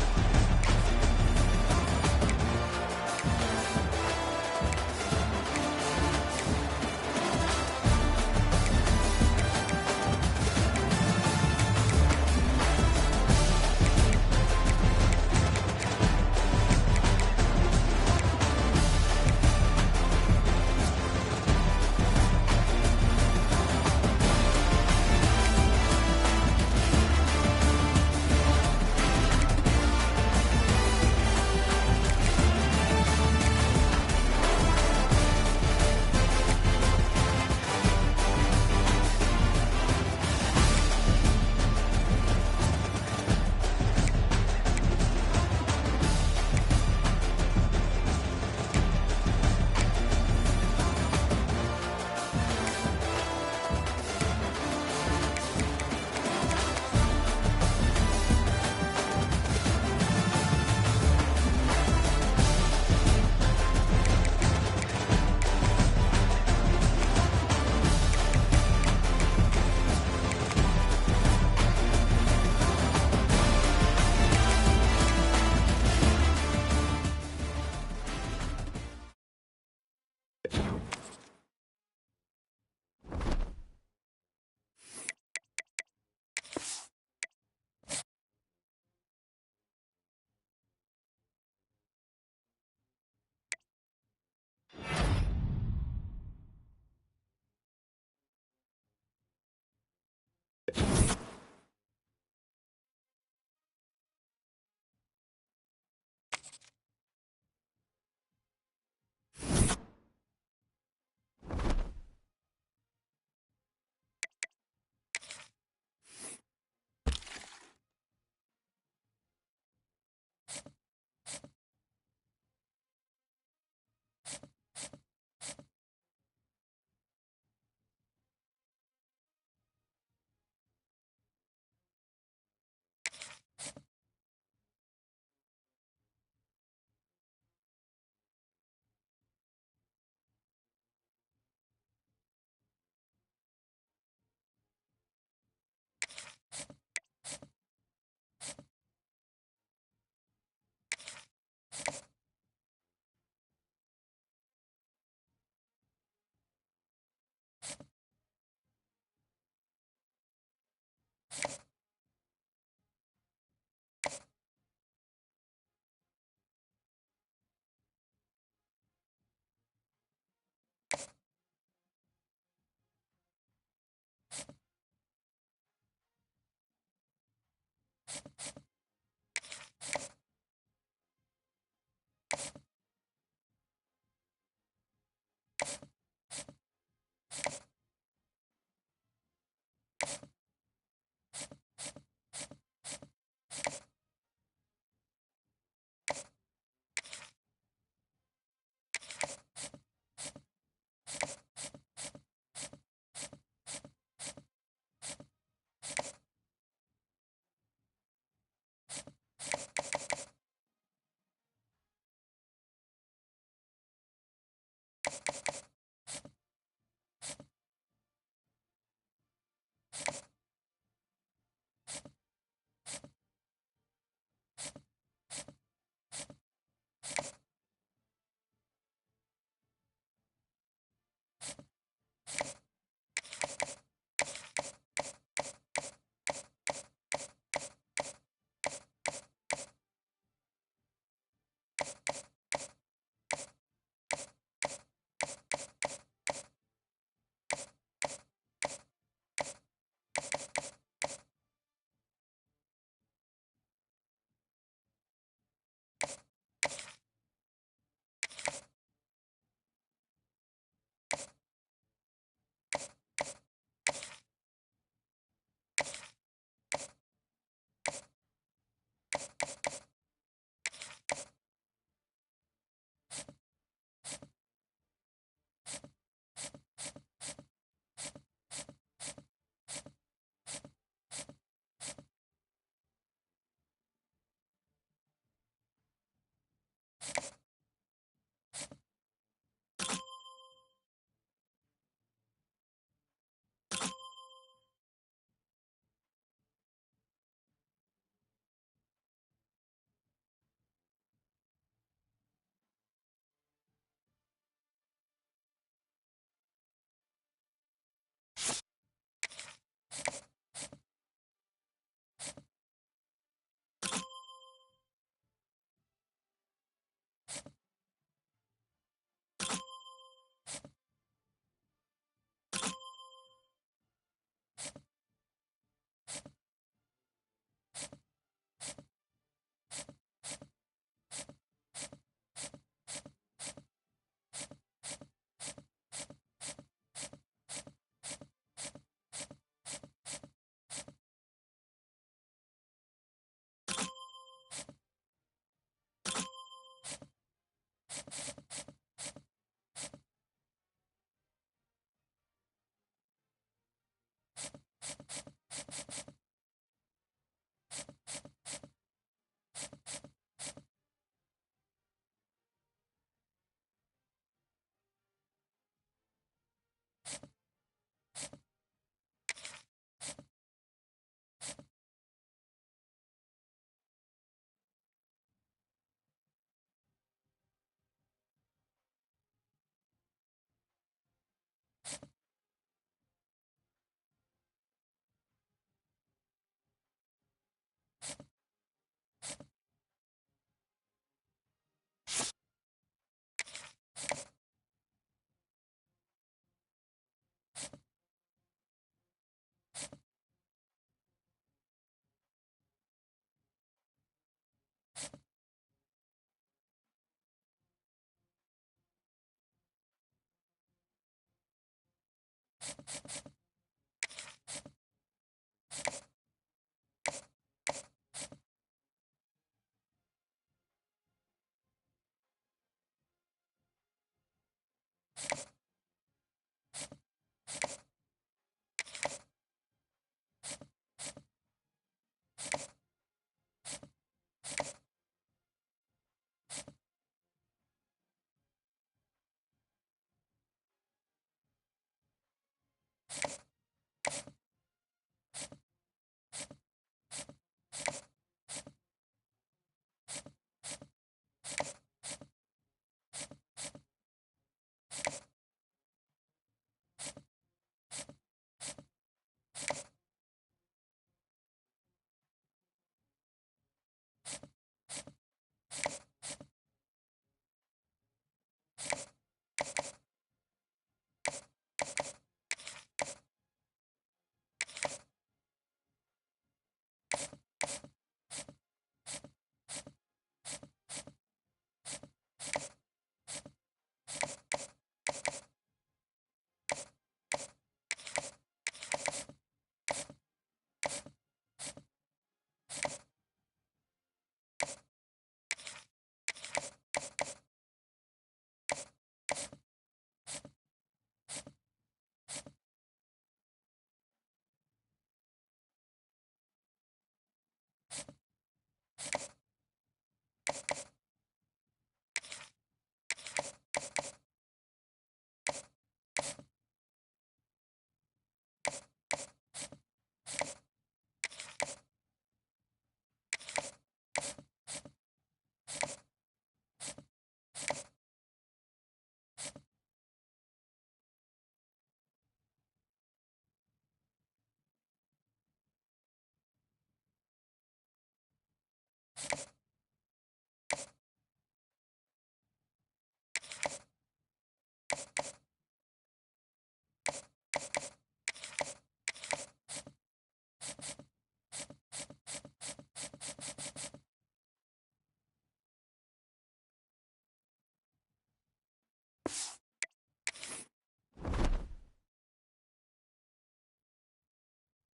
you